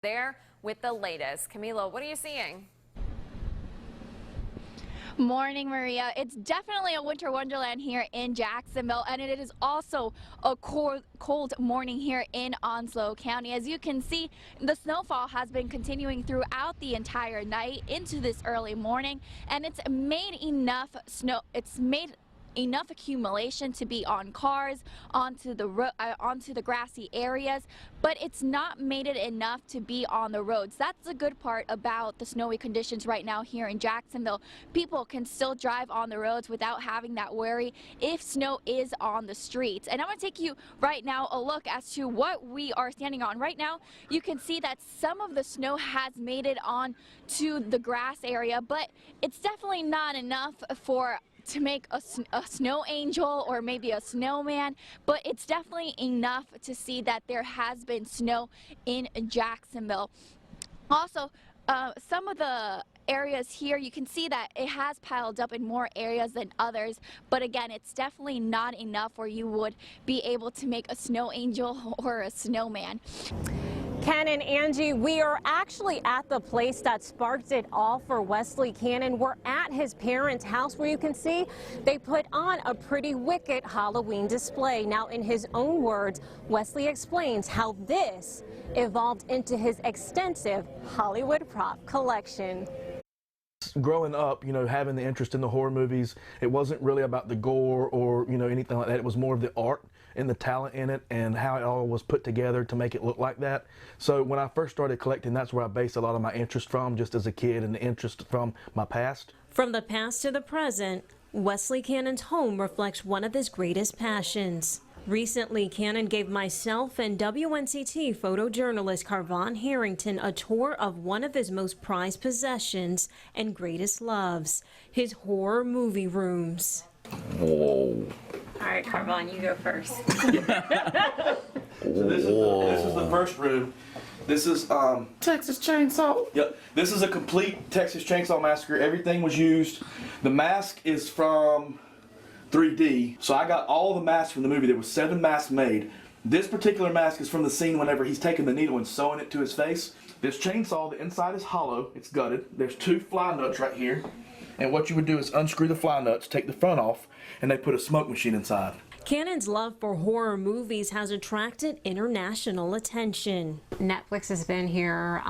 There with the latest. Camilo, what are you seeing? Morning, Maria. It's definitely a winter wonderland here in Jacksonville, and it is also a cold morning here in Onslow County. As you can see, the snowfall has been continuing throughout the entire night into this early morning, and it's made enough snow. It's made enough accumulation to be on cars, onto the grassy areas, but it's not made it enough to be on the roads. That's the good part about the snowy conditions right now here in Jacksonville. People can still drive on the roads without having that worry if snow is on the streets. And I'm going to take you right now a look as to what we are standing on. Right now, you can see that some of the snow has made it on to the grass area, but it's definitely not enough to make a snow angel or maybe a snowman, but it's definitely enough to see that there has been snow in Jacksonville. Also, some of the areas here, you can see that it has piled up in more areas than others, but again, it's definitely not enough where you would be able to make a snow angel or a snowman. Ken and Angie, we are actually at the place that sparked it all for Wesley Cannon. We're at his parents' house where you can see they put on a pretty wicked Halloween display. Now, in his own words, Wesley explains how this evolved into his extensive Hollywood prop collection. Growing up, having the interest in the horror movies, it wasn't really about the gore or, anything like that. It was more of the art and the talent in it and how it all was put together to make it look like that. So when I first started collecting, that's where I based a lot of my interest from, just as a kid, and the interest from my past. From the past to the present, Wesley Cannon's home reflects one of his greatest passions. Recently, Cannon gave myself and WNCT photojournalist Carvon Harrington a tour of one of his most prized possessions and greatest loves, his horror movie rooms. Whoa. All right, Carvon, you go first. So this is the first room. This is Texas Chainsaw. Yep. This is a complete Texas Chainsaw Massacre. Everything was used. The mask is from 3D. So I got all the masks from the movie. There was 7 masks made. This particular mask is from the scene whenever he's taking the needle and sewing it to his face. This chainsaw, the inside is hollow. It's gutted. There's 2 fly nuts right here. And what you would do is unscrew the fly nuts, take the front off, and they put a smoke machine inside. Cannon's love for horror movies has attracted international attention. Netflix has been here.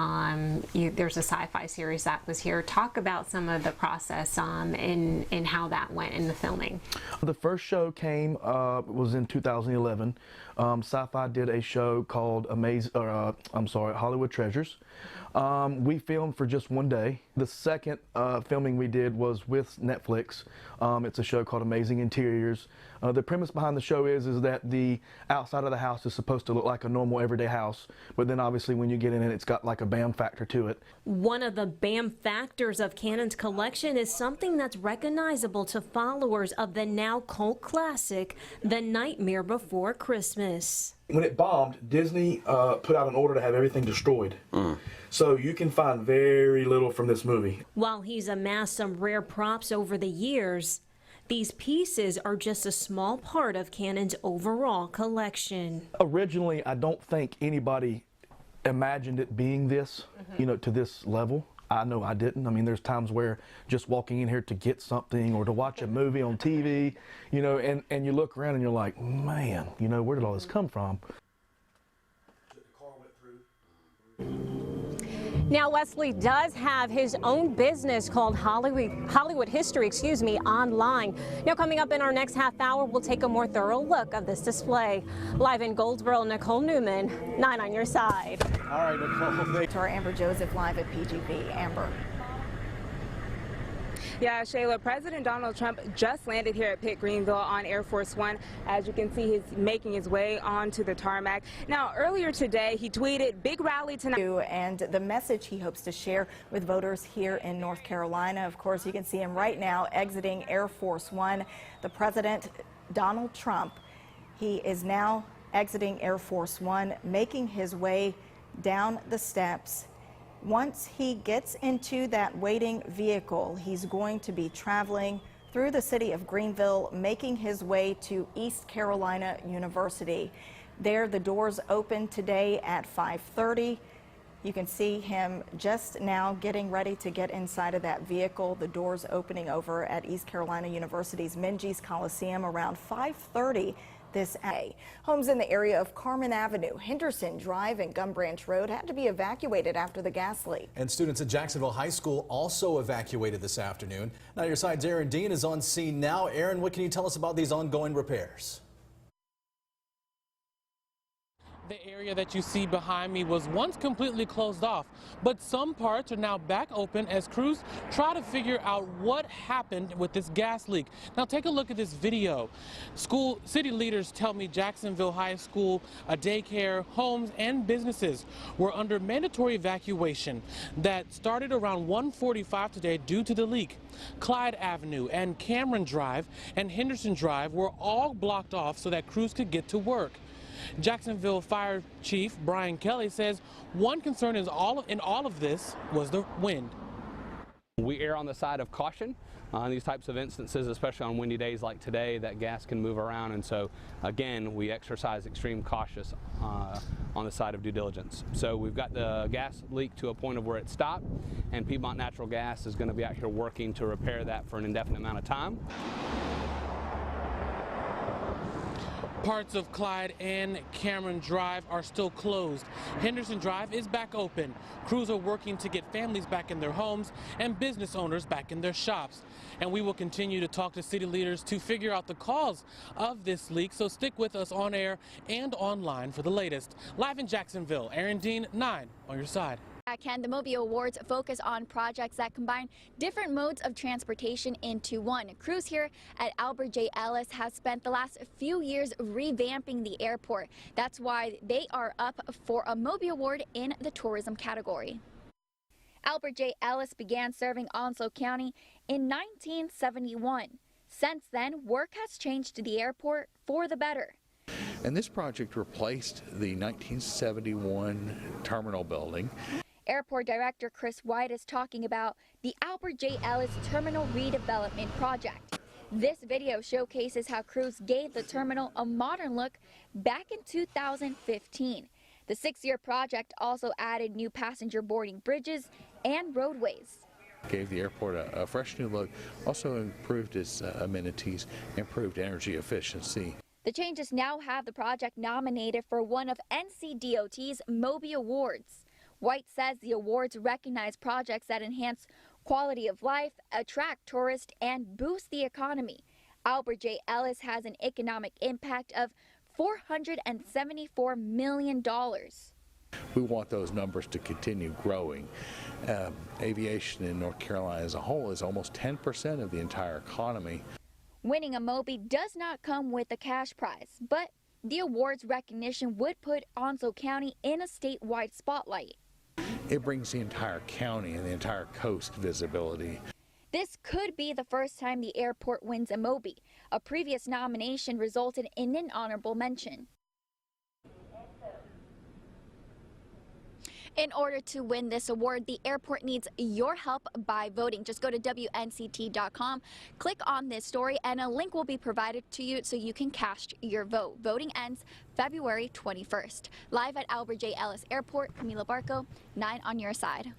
There's a sci-fi series that was here. Talk about some of the process and how that went in the filming. The first show came was in 2011. Sci-Fi did a show called Hollywood Treasures. We filmed for just one day. The second filming we did was with Netflix. It's a show called Amazing Interiors. The premise behind the show is that the outside of the house is supposed to look like a normal everyday house, but then obviously when you get in it, it's got like a BAM factor to it. One of the BAM factors of Cannon's collection is something that's recognizable to followers of the now cult classic, The Nightmare Before Christmas. When it bombed, Disney put out an order to have everything destroyed. So you can find very little from this movie. While he's amassed some rare props over the years, these pieces are just a small part of Cannon's overall collection. Originally, I don't think anybody imagined it being this, to this level. I know I didn't. I mean, there's times where just walking in here to get something or to watch a movie on TV, and you look around and you're like, man, where did all this come from? Now, Wesley does have his own business called Hollywood History, online. Now, coming up in our next half hour, we'll take a more thorough look of this display. Live in Goldsboro, Nicole Newman, 9 on your side. All right, Nicole. To our Amber Joseph live at PGV. Amber. Yeah, Shayla, President Donald Trump just landed here at Pitt Greenville on Air Force One. As you can see, he's making his way onto the tarmac. Now, earlier today, he tweeted, "Big rally tonight." And the message he hopes to share with voters here in North Carolina. Of course, you can see him right now exiting Air Force One. The President, Donald Trump, he is now exiting Air Force One, making his way down the steps. Once he gets into that waiting vehicle, he's going to be traveling through the city of Greenville, making his way to East Carolina University. There, the doors open today at 5:30. You can see him just now getting ready to get inside of that vehicle. The doors opening over at East Carolina University's Minges Coliseum around 5:30 this day. Homes in the area of Carmen Avenue, Henderson Drive, and Gum Branch Road had to be evacuated after the gas leak. And students at Jacksonville High School also evacuated this afternoon. Now your side's Aaron Dean is on scene now. Aaron, what can you tell us about these ongoing repairs? The area that you see behind me was once completely closed off, but some parts are now back open as crews try to figure out what happened with this gas leak. Now take a look at this video. City leaders tell me Jacksonville High School, a daycare, homes, and businesses were under mandatory evacuation that started around 1:45 today due to the leak. Clyde Avenue and Cameron Drive and Henderson Drive were all blocked off so that crews could get to work. Jacksonville Fire Chief Brian Kelly says one concern in all of this was the wind. We err on the side of caution on these types of instances, especially on windy days like today, that gas can move around, and so again we exercise extreme caution on the side of due diligence. So we've got the gas leak to a point of where it stopped, and Piedmont Natural Gas is going to be out here working to repair that for an indefinite amount of time. Parts of Clyde and Cameron Drive are still closed. Henderson Drive is back open. Crews are working to get families back in their homes and business owners back in their shops. And we will continue to talk to city leaders to figure out the cause of this leak. So stick with us on air and online for the latest. Live in Jacksonville, Aaron Dean, 9 on your side. Ken, the Moby Awards focus on projects that combine different modes of transportation into one. Crews here at Albert J. Ellis have spent the last few years revamping the airport. That's why they are up for a Moby Award in the tourism category. Albert J. Ellis began serving Onslow County in 1971. Since then, work has changed to the airport for the better. And this project replaced the 1971 terminal building. Airport Director Chris White is talking about the Albert J. Ellis Terminal Redevelopment Project. This video showcases how crews gave the terminal a modern look back in 2015. The 6-year project also added new passenger boarding bridges and roadways. Gave the airport a fresh new look, also improved its amenities, improved energy efficiency. The changes now have the project nominated for one of NCDOT's Moby Awards. White says the awards recognize projects that enhance quality of life, attract tourists, and boost the economy. Albert J. Ellis has an economic impact of $474 million. We want those numbers to continue growing. Aviation in North Carolina as a whole is almost 10% of the entire economy. Winning a Moby does not come with a cash prize, but the awards recognition would put Onslow County in a statewide spotlight. It brings the entire county and the entire coast visibility. This could be the first time the airport wins a Moby. A previous nomination resulted in an honorable mention. In order to win this award, the airport needs your help by voting. Just go to WNCT.com, click on this story, and a link will be provided to you so you can cast your vote. Voting ends February 21st. Live at Albert J. Ellis Airport, Camila Barco, 9 on your side.